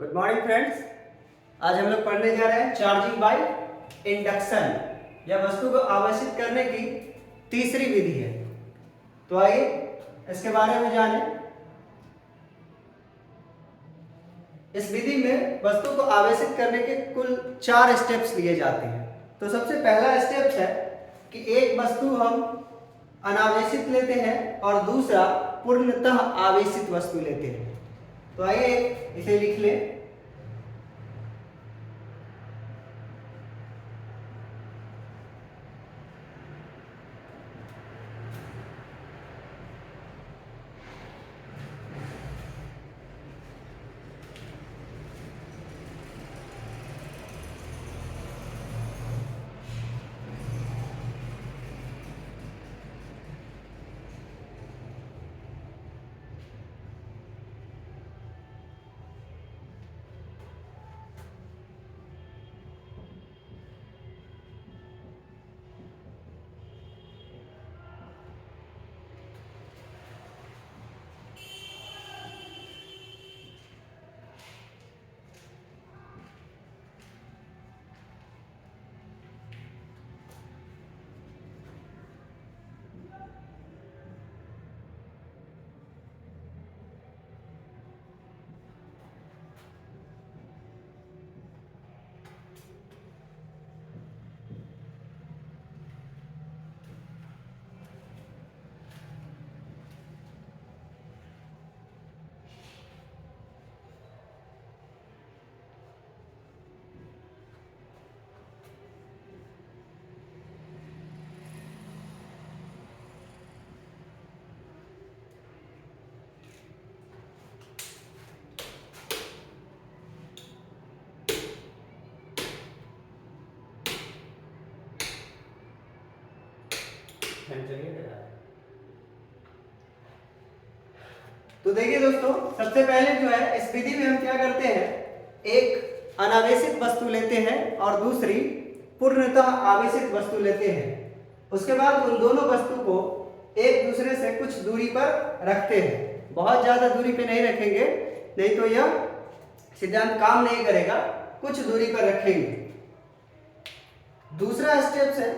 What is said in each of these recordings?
Good morning friends. आज हम लोग पढ़ने जा रहे हैं चार्जिंग बाय इंडक्शन। यह वस्तु को आवेशित करने की तीसरी विधि है। तो आइए इसके बारे में जानें। इस विधि में वस्तु को आवेशित करने के कुल 4 स्टेप्स लिए जाते हैं। तो सबसे पहला स्टेप है कि एक वस्तु हम अनावेशित लेते हैं और दूसरा पूर्णतः आवेशित वस्तु लेते हैं। तो आइए इसे लिख लें। तो देखिए दोस्तों, सबसे पहले जो है इस विधि में हम क्या करते हैं, एक अनावेशित वस्तु लेते हैं और दूसरी पूर्णतः आवेशित वस्तु लेते हैं। उसके बाद उन दोनों वस्तु को एक दूसरे से कुछ दूरी पर रखते हैं। बहुत ज्यादा दूरी पे नहीं रखेंगे, नहीं तो यह सिद्धांत काम नहीं करेगा। कुछ दूरी पर रखेंगे। दूसरा स्टेप है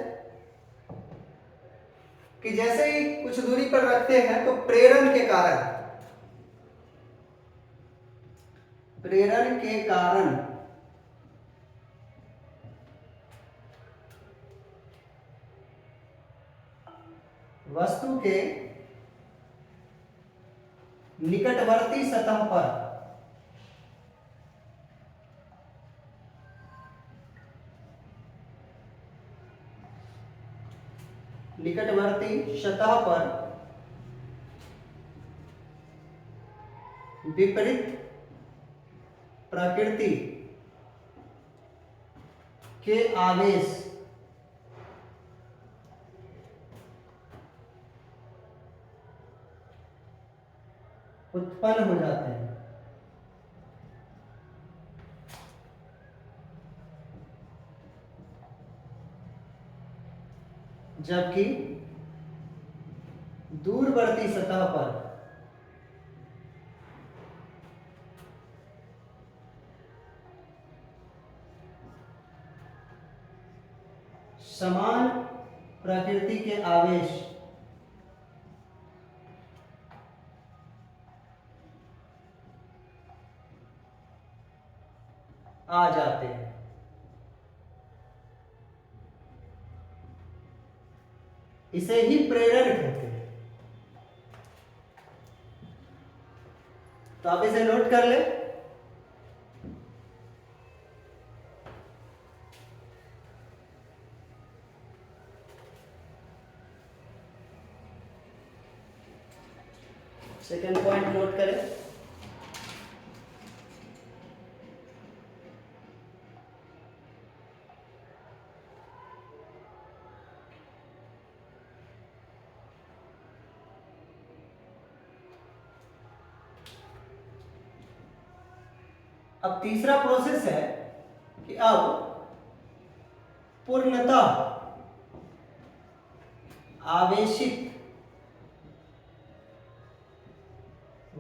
कि जैसे ही कुछ दूरी पर रखते हैं तो प्रेरण के कारण वस्तु के निकटवर्ती सतह पर विपरीत प्रकृति के आवेश उत्पन्न हो जाते हैं। जबकि दूरवर्ती सतह पर समान प्रकृति के आवेश आ जाते हैं। इसे ही प्रेरण कहते हैं। तो आप इसे नोट कर ले। सेकेंड पॉइंट नोट करें। अब तीसरा प्रोसेस है कि अब पूर्णतः आवेशित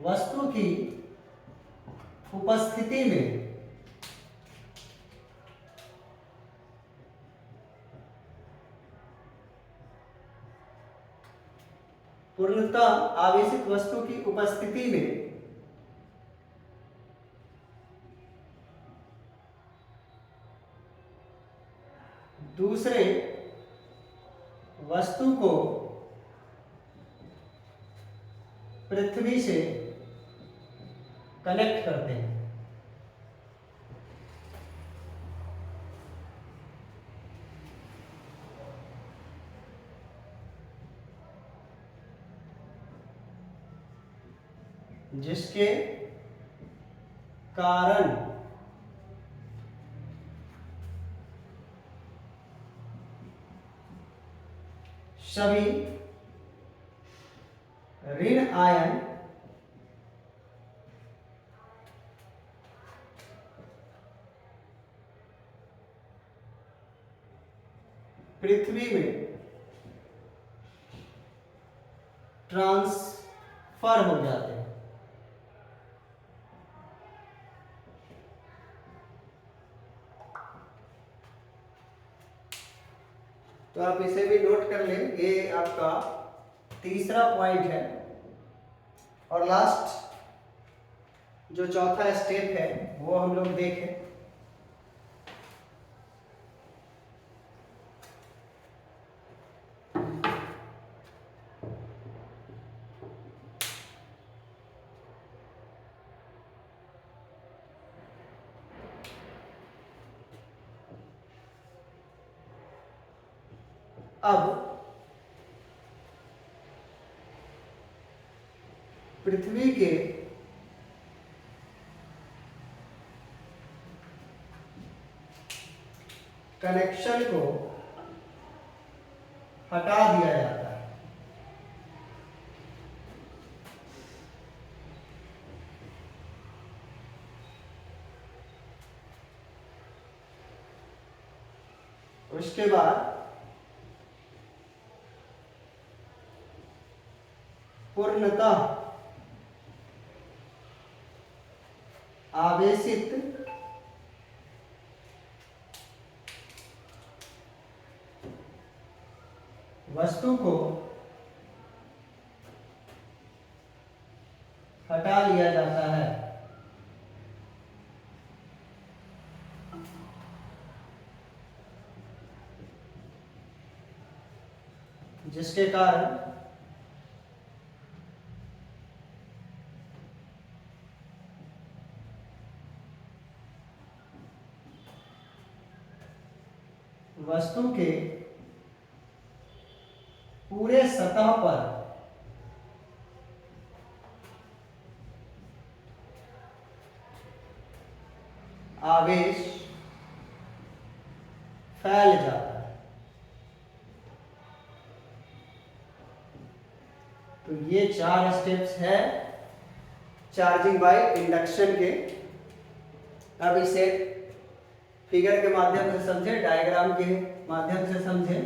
वस्तु की उपस्थिति में पूर्णतः आवेशित वस्तु की उपस्थिति में दूसरे वस्तु को पृथ्वी से कनेक्ट करते हैं। जिसके कारण सभी ऋण आयन पृथ्वी में ट्रांसफर हो जाते हैं। तो आप इसे भी नोट कर लें, ये आपका तीसरा पॉइंट है। और लास्ट जो चौथा स्टेप है वो हम लोग देखें। अब पृथ्वी के कनेक्शन को हटा दिया जाता है। उसके बाद पूर्णतः आवेशित वस्तु को हटा लिया जाता है। जिसके कारण वस्तु के पूरे सतह पर आवेश फैल जाता है। तो ये 4 स्टेप्स है चार्जिंग बाय इंडक्शन के। अब इसे फिगर के माध्यम से समझे, डायग्राम के माध्यम से समझे।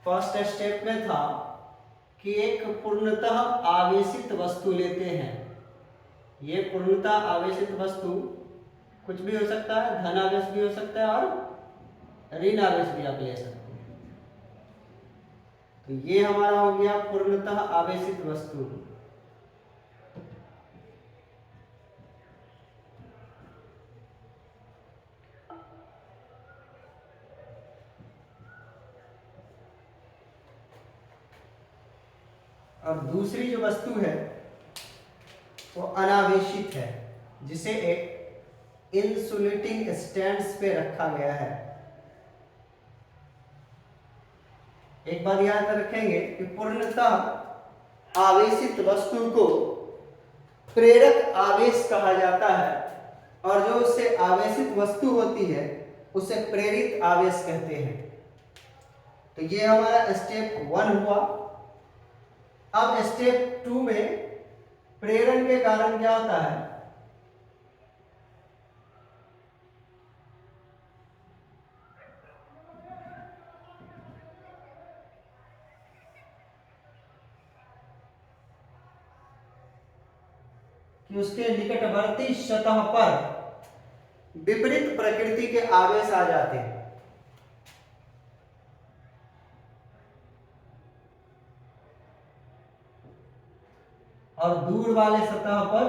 फर्स्ट स्टेप में था कि एक पूर्णतः आवेशित वस्तु लेते हैं। ये पूर्णतः आवेशित वस्तु कुछ भी हो सकता है, धन आवेश भी हो सकता है और ऋण आवेश भी आप ले सकते हैं। तो ये हमारा हो गया पूर्णतः आवेशित वस्तु। और दूसरी जो वस्तु है वो अनावेशित है, जिसे एक इंसुलेटिंग स्टैंड्स पे रखा गया है। एक बात याद रखेंगे कि पूर्णतः आवेशित वस्तु को प्रेरक आवेश कहा जाता है और जो उससे आवेशित वस्तु होती है उसे प्रेरित आवेश कहते हैं। तो ये हमारा स्टेप 1 हुआ। अब स्टेप 2 में प्रेरण के कारण क्या होता है, कि उसके निकटवर्ती सतह पर विपरीत प्रकृति के आवेश आ जाते हैं। और दूर वाले सतह पर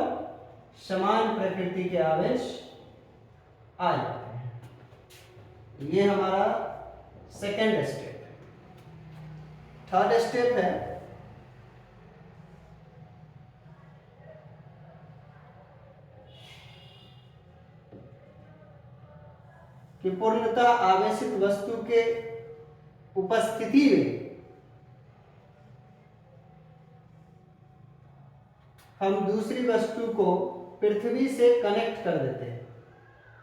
समान प्रकृति के आवेश आ जाते हैं। ये हमारा सेकेंड स्टेप। थर्ड स्टेप है कि पूर्णतः आवेशित वस्तु के उपस्थिति में हम दूसरी वस्तु को पृथ्वी से कनेक्ट कर देते हैं।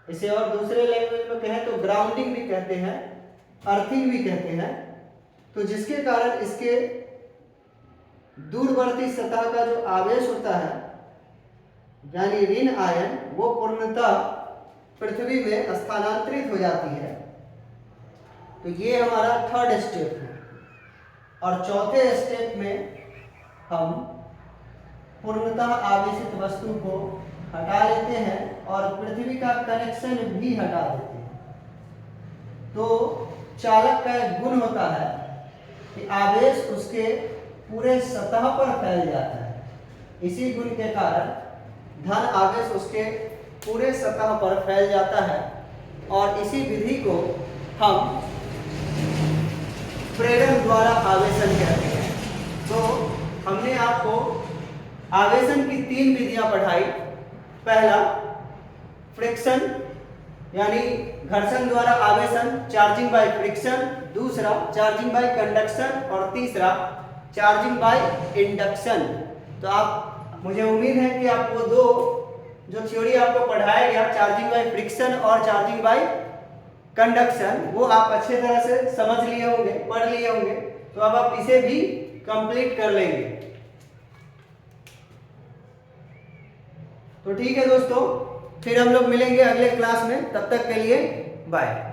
इसे और दूसरे लैंग्वेज में कहें तो ग्राउंडिंग भी कहते हैं, अर्थिंग भी कहते हैं। तो जिसके कारण इसके दूरवर्ती सतह का जो आवेश होता है यानी ऋण आयन, वो पूर्णतः पृथ्वी में स्थानांतरित हो जाती है। तो ये हमारा थर्ड स्टेप है। और चौथे स्टेप में हम पूर्णतः आवेशित वस्तु को हटा लेते हैं और पृथ्वी का कनेक्शन भी हटा देते हैं। तो चालक का एक गुण होता है कि आवेश उसके पूरे सतह पर फैल जाता है। इसी गुण के कारण धन आवेश उसके पूरे सतह पर फैल जाता है और इसी विधि को हम प्रेरण द्वारा आवेशन कहते हैं। तो हमने आपको आवेशन की 3 विधियां पढ़ाई। पहला फ्रिक्शन यानी घर्षण द्वारा आवेशन, चार्जिंग बाय फ्रिक्शन। दूसरा चार्जिंग बाय कंडक्शन और तीसरा चार्जिंग बाय इंडक्शन। तो आप, मुझे उम्मीद है कि आपको दो जो थ्योरी आपको पढ़ाया गया, चार्जिंग बाय फ्रिक्शन और चार्जिंग बाय कंडक्शन, वो आप अच्छे तरह से समझ लिए होंगे, पढ़ लिए होंगे। तो अब आप इसे भी कंप्लीट कर लेंगे। तो ठीक है दोस्तों, फिर हम लोग मिलेंगे अगले क्लास में। तब तक के लिए बाय।